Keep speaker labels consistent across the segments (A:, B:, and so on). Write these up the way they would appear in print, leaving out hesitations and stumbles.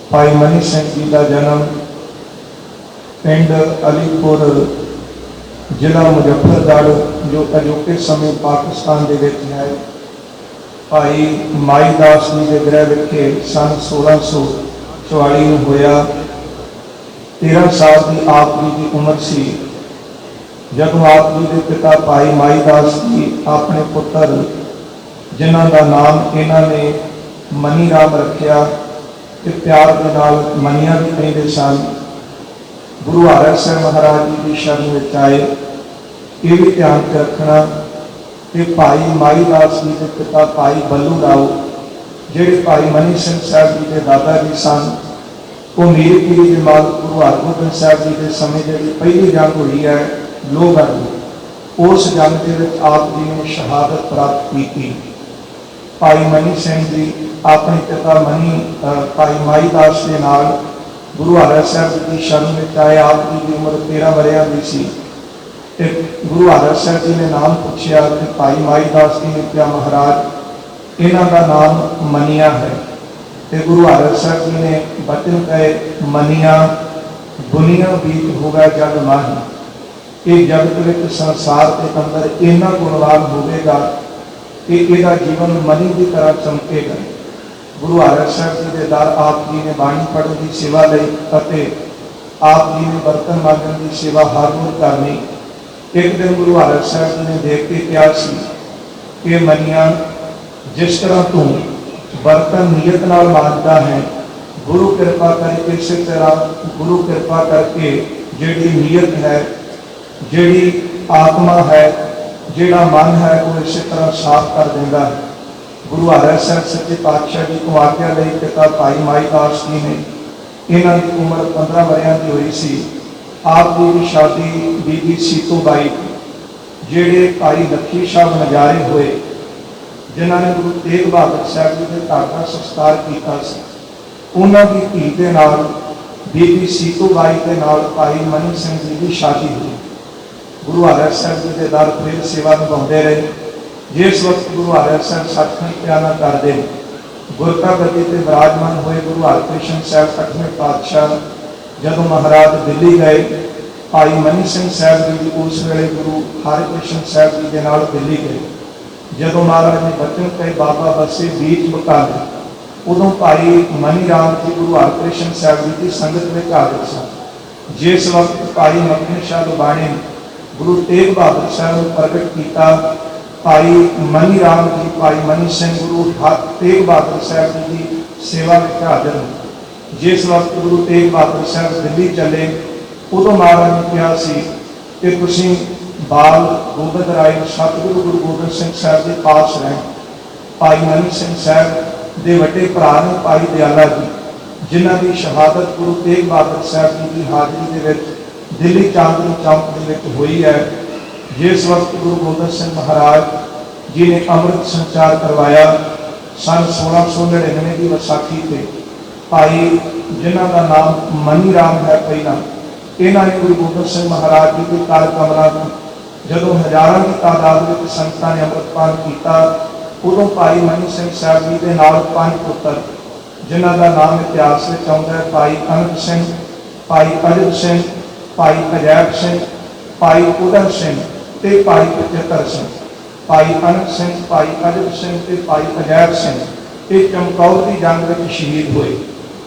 A: भाई मनी सिंह जी का जन्म पिंड अलीपुर जिला मुजफ्फरगढ़ जो अजोके समय पाकिस्तान के विच है भाई माई दास जी के गृह विखे सन 1644 में होया। 13 साल की आप जी की उम्र सी जब आप जी के पिता भाई माई दास जी अपने पुत्र जिन्हों का नाम इन्होंने मनी राम रखा कि प्यार के नाल मनिया भी कहते सन। गुरु हरगोबिंद साहब महाराज जी की शरण में आए। ये भी ध्यान च रखना कि भाई माई दास जी के पिता भाई बल्लू राव जिहड़े भाई मनी सिंह साहब जी के दादा जी सन वो मीरपुरी के माल गुरु हरगोबिंद साहब जी के समय जी पहली जंग हुई है लोहगढ़ में, उस जंग के आप जी ने शहादत प्राप्त की। भाई मनी सिंह जी अपने पिता मनी भाई माई दास के नाल गुरु हरगोबिंद साहब जी की शरण में आए। आप जी की उम्र 13 वरियां की सी। गुरु हरगोबिंद साहब जी ने नाम पूछा कि भाई माई दास जी ने क्या महाराज इन्हों का नाम मनिया है। तो गुरु हरगोबिंद साहब जी ने बचन कहे मनिया बुनिया बीत होगा जग माही। ये जगत में संसार के अंदर इन्ना गुणवान होगा कि यदा जीवन मनी की तरह चमकेगा। गुरु हरगोबिंद साहब जी के दर आप जी ने बाणी पढ़ने की सेवा ली और आप जी ने बर्तन मांजन की सेवा हर रोज करनी। एक दिन गुरु हरगोबिंद साहब जी ने देख के कहा कि मनिया जिस तरह तू बर्तन नीयत नाल मांजता है गुरु कृपा करके इस तरह गुरु कृपा करके जिहड़ी नीयत है जिहड़ी आत्मा है जिहड़ा मन है वो इस तरह साफ कर देता है। गुरु हरगोबिंद साहब सच्चे पातशाह जी को आज्ञा ली। पिता भाई माई दास जी ने इन्हों की उम्र 15 वरियां की हुई सी। आप जी की शादी बीबी सीतो बाई जिहड़े भाई लखी साहब नजारे हुए जिन्होंने गुरु तेग बहादुर साहब जी के घर का संस्कार किया। उन्होंने की धी के नाल बीबी सीतो बाई के नाल भाई मनी सिंह जी की शादी हुई। गुरु हरगोबिंद साहब जी के दर फिर सेवा निभाते रहे। जिस वक्त गुरु हरगोबिंद साहब सचखंड प्याना करते गुरका गद्दी से विराजमान हुए गुरु हरकृष्ण साहब 8वें पातशाह जदों महाराज दिल्ली गए भाई मनी सिंह साहब जी उस वेले गुरु हरकृष्ण साहब जी के नाल दिल्ली गए। जदों महाराज ने बचन कहे बाबा बसे बीच बकाले उदों भाई मनी राम जी गुरु हरकृष्ण साहब जी की संगत में हाजिर सन। जिस वक्त भाई मखनी शाह लुबाणी गुरु तेग बहादुर साहब को प्रगट किया भाई मनी राम जी भाई मनी सिंह गुरु तेग बहादुर साहब जी की सेवा में हाजिर हो। जिस वक्त गुरु तेग बहादुर साहब दिल्ली चले उदों महाराज ने कहा कि तुसीं बाल गोबिंद राय सतगुरु गुरु गोबिंद सिंह साहब के पास रहें। भाई मनी सिंह साहब के वड्डे भरा ने भाई दयाला जी जिन्हों की शहादत गुरु तेग बहादुर साहब जी की हाजरी के दिल्ली चांदनी चौक के हुई है। जिस वक्त गुरु गोबिंद सिंह महाराज जी ने अमृत संचार करवाया सन 1699 की विसाखी से भाई जिन्हों का नाम मनी राम है पहला इन्होंने गुरु गोबिंद सिंह महाराज जी के घर कमरा जदों हजारों की तादाद में संगतां ने अमृतपान किया उदों भाई मनी सिंह साहब जी के नाल 5 पुत्र जिन्हों का नाम इतिहास में आता है भाई अनंत सिंह भाई अजब सिंह भाई अजैब सिंह भाई उदम सिंह ते भाई पचहत्तर सिंह। भाई अनंत सिंह भाई अजब सिंह ते भाई अजैब सिंह ये चमकौर की जंग में शहीद हुए।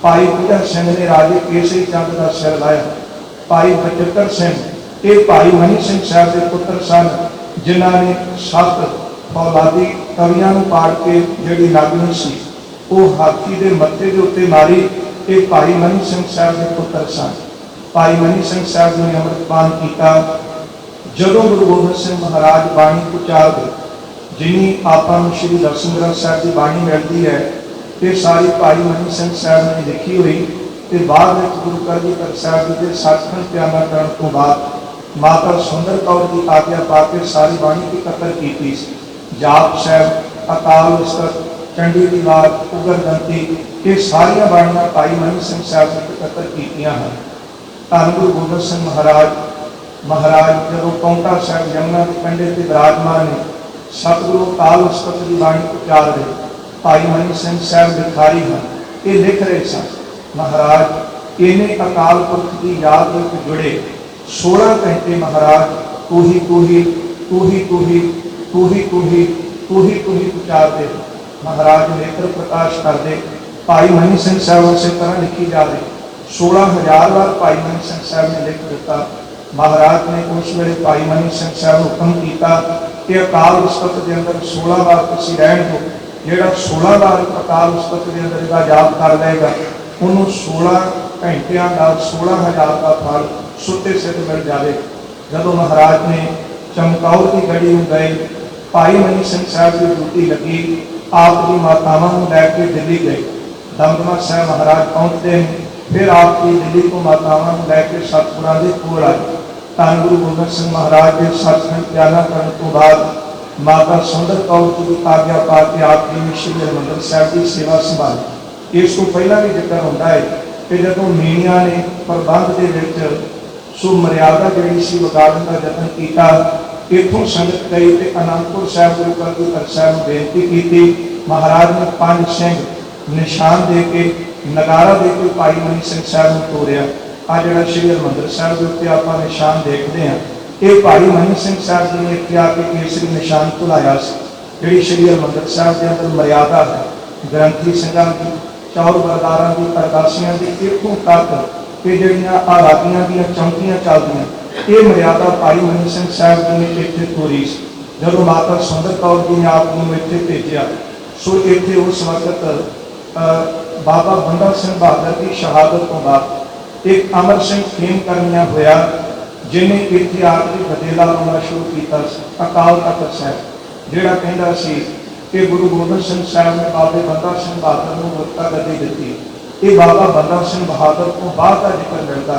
A: भाई उदम सिंह ने राजे केसरी चंद का सिर लाया। भाई पचहत्तर सिंह ये भाई मनी सिंह साहब के पुत्र सन जिन्होंने 7 फौलादी कवियां पाड़ के जी नागनी सी वो हाथी के मत्थे के उत्ते मारी। ये भाई मनी सिंह साहब के पुत्र सन। भाई मनी सिंह साहब ने अमृतपान किया। जदों गुरु गोबिंद सिंह महाराज बाणी उचार गए जिनी आपा श्री दर्शन ग्रंथ साहब की बाणी मिलती है ये सारी भाई मनी सिंह साहब ने लिखी हुई। तो बाद में गुरु कलगीधर साहब जी के सचखंड प्याना करने तो बाद माता सुंदर कौर की आज्ञा पा के सारी बाणी की कतर की जाप साहब अकाल उस्तत चंडी की वार उगर गंती ये सारिया बाणियां भाई मनी सिंह साहब ने कतर की हैं। धन गुरु गोबिंद सिंह महाराज जदों पौंटा साहब यमुना के कंढे से विराजमान ने सतगुरु काल उस्तत की बाणी उचार रहे भाई मनी सिंह साहब भिखारी हैं ये लिख रहे सन महाराज इन्हें अकाल पुरख की याद में जुड़े 16 घंटे महाराज तू ही तू ही तू ही तू ही तू ही तू ही तू ही तू ही उचारते महाराज नेत्र प्रकाश कर दे। भाई मनी सिंह साहब उस तरह लिखी जा रही 16,000 बार भाई मनी सिंह साहब ने लिख दिता। महाराज ने उस वे भाई मनी सिंह साहब हुक्म किया कि अकाल उस्तत के अंदर 16 बार तुम रहन दो। जोड़ा 16 बार अकाल उस्तत के अंदर इसका जाप कर लेगा उन्होंने 16 घंटिया का 16,000 का फल सुते सिर मिल जाए। जदों महाराज ने चमकौर की गढ़ी में गए भाई मनी सिंह साहब की ड्यूटी लगी आपकी मातावां लैके दिल्ली गए। दमदमा साहब महाराज पहुँचते हैं फिर आपकी दिल्ली को मातावां लैके सतपुरा के कोल आए। धन गुरु गोबिंद सिंह महाराज के सत्संग त्याना करने तो बाद माता सुंदर कौर की आज्ञा पा के आपकी श्री हरिमंदिर साहब की सेवा संभाली। इस तो पहला भी जिक्र होता है कि जो मीणिया ने प्रबंध के सो मर्यादा जी सी विगाड़न का यत्न किया इतों संगत गई तो आनंदपुर साहब गुरु कलगीधर साहब बेनती की। महाराज ने 5 सिंह निशान दे के नगारा दे के भाई मनी सिंह साहब ने तोड़िया। आ जो श्री हरिमंदिर साहब के उत्ते आप निशान देखते हैं ये भाई मनी सिंह साहब जी ने इतने आके केसरी निशान भुलाया जी श्री हरिमंदिर साहब के अंदर मर्यादा है ग्रंथी सिंह की चौर बरदारा की अरदासियां की इतों तक कि जड़ियाँ आराधियां दी चौंकियां चलदियां ये मर्यादा भाई मनी सिंह साहब जी ने इतने तोड़ी। जब माता सुंदर कौर जी ने आपको इतने भेजा सो इतने उस वक्त बाबा बंदा सिंह बहादुर की शहादत तो बाद एक अमर सिंह खेम करनिया होया जिन्हें इतने आखिरी बदेला लाना शुरू किया। अकाल तख्त साहब जोड़ा कहता सी कि गुरु गोबिंद सिंह साहब ने बाबे बंदा सिंह बहादुर को वक्ता गद्दी दी। ये बाबा बंदा सिंह बहादुर को बाद का जिक्र मिलता।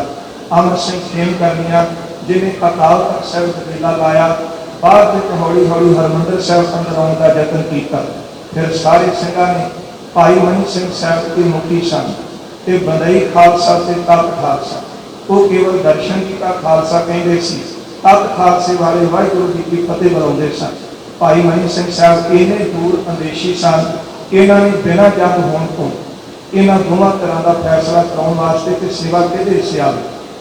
A: अमर सिंह खेम करनिया जिन्हें अकाल तख्त साहब बदेला लाया बाद में हौली हौली हरमंदिर साहब अंदर आने का यत्न किया। फिर सारे सिंह ने भाई मनी सिंह साहब के मुखी सन ते बंदई खालसा ते तख्त खालसा वो केवल दर्शन किया खालसा कहते तख्त खालसे वाले वाहिगुरू जी की फतेह बुलाते सन। भाई मनी सिंह साहब इन्ने दूर अंदेशी सन इन्होंने बिना जंग होने को इन्होंने दोनों तरह का फैसला कराने वास्ते तो सेवा कहते से आ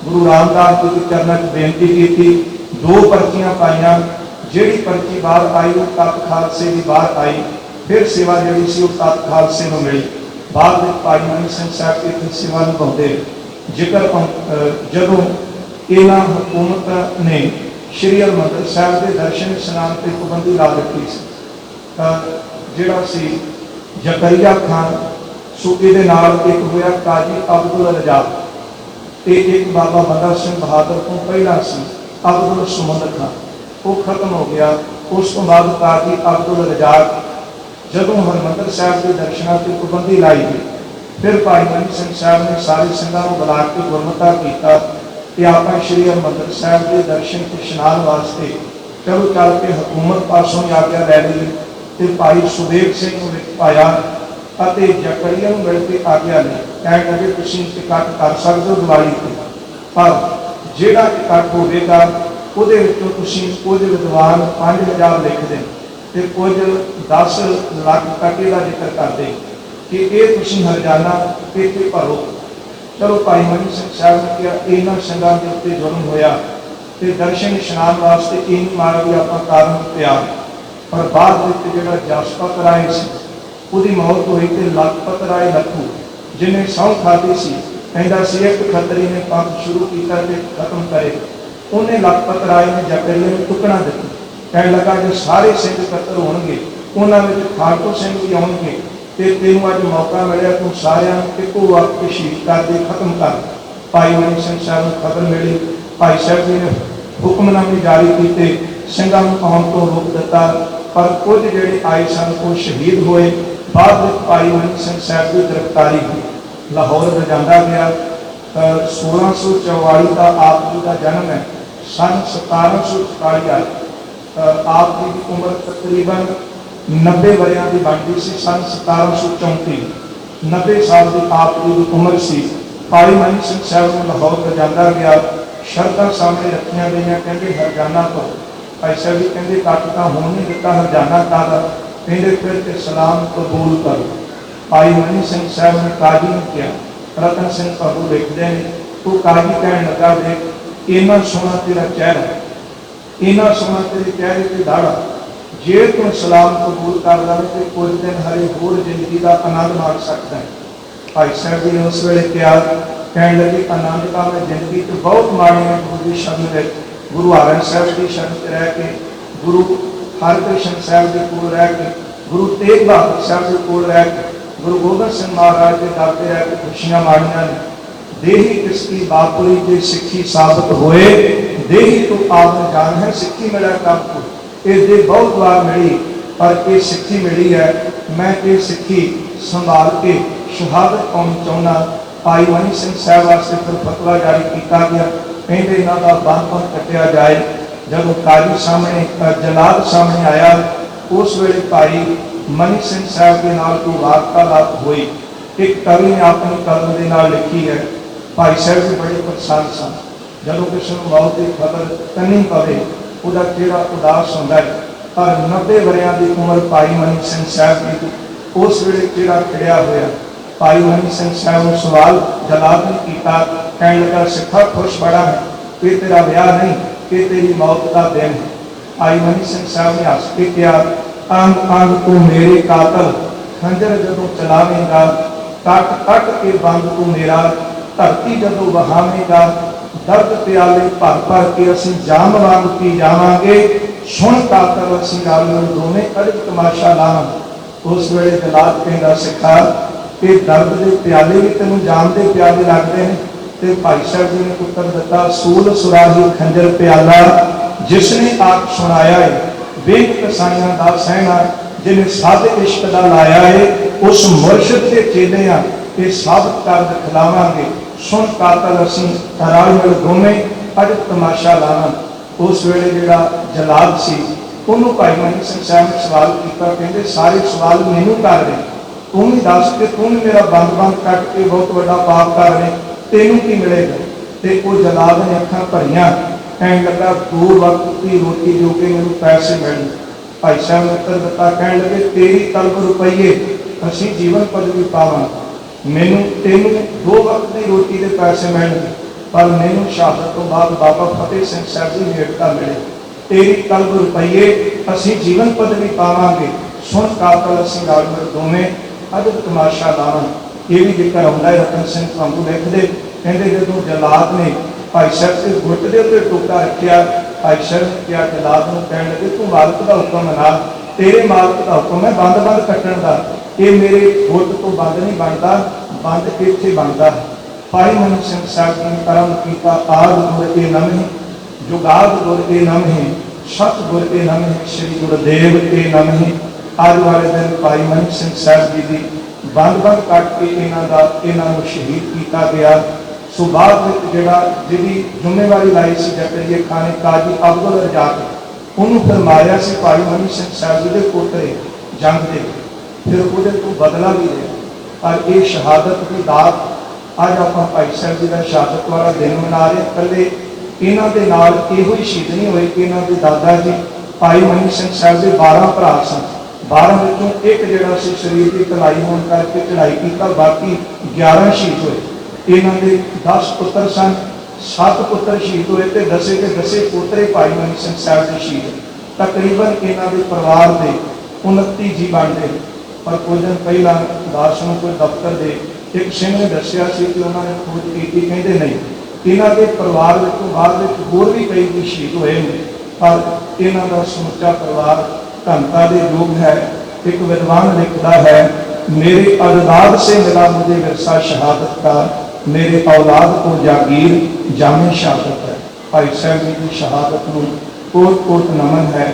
A: गुरु रामदास जी के चरणों में बेनती की। 2 पर्चियां पाइया जिहड़ी पर्ची बाहर आई वो तख्त खालसे की बाहर आई फिर सेवा जी सी तख्त खालसे को मिली। बाद में भाई मनी सिंह साहब की सेवा निभाते जिक्र जदों इन्हों हुकूमत ने श्री हरिमंदिर साहब के दर्शन स्नान पर पाबंदी ला दी जोड़ा सी जकरिया खान सो ये एक होया काजी अब्दुल रजाक ते एक बाबा बंदा सिंह बहादुर को पहला सी अब्दुल सुमंद खान वो खत्म हो गया। उस तो बाद काजी अब्दुल रजाक जदों हरिमंदिर साहब के दर्शनों की पाबंदी लाई गई फिर भाई मनी सिंह साहब ने सारे सिंघां को बुला के गुरमता किया कि आप श्री हरिमंदिर साहब के दर्शन के इशनान वास्ते चलो चल के हुकूमत पासों आज्ञा लै ली। तो भाई सुबेग सिंह को पाया जकरिया मिल के आज्ञा ली कह लगे तुम इकट्ठ कर सकते हो दिवाली को पर जोड़ा इकट्ठ होगा वो कुछ विद्वान 5,000 लिख दें तो कुछ 10 लाख तक का जिक्र करते कि ये तुम हरजाना इतने भरो। चलो भाई मनी सिंह साहब ने कहा इन्होंने सिंघां के उत्ते जुल्म होया तो दर्शन इशनान वास्ते इन मारा भी आप कारण तैयार पर बाद में जो जसपत राय से उसकी मौत हुई तो लखपत राय लखू जिन्हें सौं खाधी सी कहता सी एक खतरी ने पंथ शुरू किया तो खत्म करे उन्हें लखपत राय ने जकरिया में टुकड़ा दी कह लगा जो सारे सिंह इकट्ठे होंगे उन्होंने खालको सिंह भी आउणगे तो तेन अज मौका मिले तू सारिया एको वक्त शहीद कर दे खत्म कर। भाई मनी सिंह साहब को खबर मिली भाई साहब जी ने हुक्मनामे जारी किए सिंघां नूं आउण तो रोक दिता पर कुछ जिहड़े आए सन वो शहीद हुए। बाद में भाई मनी सिंह साहब की गिरफ्तारी हुई लाहौर लिजांदा गया। 1644 का आप जी का जन्म है सन 1744 आए आप जी की उम्र तकरीबन 90 वरियां की बनती सी। सन 1734 90 साल की आप जी की उम्र सी। भाई मनी सिंह साहब को लाहौर लिजांदा गया शर्तां सामने रखिया गई कहते हरजाना तो भाई साहब भी कहते कट तो होने नहीं दिता हरजाना कर कहते फिर सलाम कबूल करो। भाई मनी सिंह साहब ने काजी ने कहा रतन सिंह प्रभु लिखते हैं, तो काजी कहन लगा, देख इन्ना सोहना तेरा चेहरा, इन्ना सोहना तेरे चेहरे से दाड़ा, जे तू इस्लाम कबूल कर ले तो कुछ दिन हरे होर जिंदगी का आनंद माण सकता है। भाई साहब जी ने उस वेले क्या कहन लगे, आनंद का मैं जिंदगी तो बहुत माणी है गुरु की शरण में, गुरु हरन साहब की शरण च रह के, गुरु हरकृष्ण साहब के कोल रह के, गुरु तेग बहादुर साहब के कोल रह के, गुरु गोबिंद सिंह महाराज के दर पे रह के खुशियां माणियां ने। देही किसकी बापुरी के सिक्खी साबित होए, देही तो आपने जान है सिक्खी मिला कब को, ये बहुत बार मिली पर ये सिक्खी मिली है। मैं ये सिक्खी संभाल के शहादत पाउणी चाहुंदा। भाई मनी सिंह साहब वास्ते फिर फतवा जारी किया गया, कहते इन्हों का बंद कटिया जाए। जब काजी सामने जलाद सामने आया, उस वेले भाई मनी सिंह साहब के नाल कोई वार्तालाप हुई। एक कवि ने अपनी कलम के नाल लिखी है, भाई साहब भी बड़े परेशान सन। जब किसी को मौत की खबर कन्नी पवे, उसका चेहरा उदास होता है। पर 90 वरियां की उम्र भाई मनी सिंह साहब की, उस वेले चेहरा खिड़िया होया। भाई मनी सिंह साहब ने सवाल जलाद ने किया, कहने लगा, सिखा खुश बड़ा है, ये तेरा ब्याह नहीं, ये तेरी मौत का दिन है। भाई मनी सिंह साहब ने हस के कहा, अंग अंग तू मेरे कातल, खंजर जदों चलावेगा, कट कट के बंद तू मेरा, धरती जदों बहावेगा, दर्द प्याले भर भर के असीं जाम वांग पी जावांगे, सुन कातल असीं रल मिल दोवें अड़क तमाशा लावांगे। उस वेले जलाद कहंदा, सिखा कि दर्द के प्याले भी तेनों जाम के प्याले लगते हैं। तो भाई साहब जी ने उत्तर दिता, सूल सुराही खंजर प्याला, जिसने आप सुनाया है, बेग कसाइयां दा सहना, जिन्हें साध इश्क दा लाया है, उस मुर्शद के चेले आ ये साबित कर दिखलावांगे, सुन कातल असीं रल मिल दोवें अड़क तमाशा लावांगे। उस वेले जिहड़ा जलाद सी, उन्होंने भाई मनी सिंह साहब ने सवाल किया, कहते सारे सवाल मैनू कर रहे, तू भी दस के तू भी मेरा बंद बंद कट के बहुत बड़ा पाप कर रहे, तेनू की मिलेगा। तो वो जलाद ने अखां भरियां, कहने लगा, 2 वक्त की रोटी जो कि मैनू पैसे मिलने। भाई साहब ने उत्तर दिता, कहने लगे, तेरी तलब रुपये असीं जीवन पदवी पावांगे, मैनू तेनू 2 वक्त की रोटी के पैसे मिलने, पर मैनू शहादत तो बाद बाबा फतेह सिंह साहब की भेंट मिले। तेरी तलब रुपये असीं जीवन पदवी पावांगे, सुन कातल असीं रल मिल दोवें अदब तमाशा लावांगे। ये भी जिक्र आउंदा है, रतन सिंह प्रभु लिखदे, कहंदे जदों जलाद ने भाई साहब के गुट के उत्ते टोका रखिया, भाई साहब ने कहा जलाद नूं, कहण लगे, तू मालक का हुक्म मना, तेरे मालक का हुक्म है बंद बंद कट्टण का, ये मेरे गुट तो बंद नहीं बनता, बंद इत्थे बनता है। भाई मनी सिंह साहब ने कर्म किया, आद गुर के नमः, जुगाद गुर के नमः, सत गुर के नमः, श्री गुरुदेव के नमः। अज वाले दिन भाई मनी सिंह साहब जी की बंद बंद कट के इन्हों शहीद किया गया। सो बाद में जिहड़ा जिहदी जिम्मेवारी लाई सी जकरिया खाने काजी अब्दुल रजाक, उन्होंने फिर मारिया सी भाई मनी सिंह साहब जी के पोतरे जंग दे, फिर वो तो बदला भी लिया। पर यह शहादत की दात अज आप भाई साहब जी का शहादत वाला दिन मना रहे। कले इन्हों के नाल इहो ही शहीद नहीं हुए कि इन्हों के दादा जी भाई मनी सिंह साहब के 12 भरा सन, 12 विचों एक जिहड़ा सी शरीर की कलाई होने करके चढ़ाई किया, बाकी 11 शहीद हुए। इन्हों के 10 पुत्र सन, 7 पुत्र शहीद हुए तो 10 के 10 पोतरे भाई मनी सिंह साहब के शहीद। तकरीबन इन्हों के परिवार के 29 जी बनते। पर कुछ दिन पहला दास नूं कोई दफ्तर दे एक सिंह ने दसिया कि उन्होंने खोज की, कहते नहीं इन्हों के परिवार बाद होर भी कई भी शहीद हुए हैं, पर इन्हों का समुचा परिवार धनता के योग है। एक विद्वान लिखता है, मेरे अजदाद से मिला मुझे विरसा शहादत का, मेरे औलाद को जागीर जामे शहादत है। भाई साहब जी की शहादत को कोट कोट नमन है।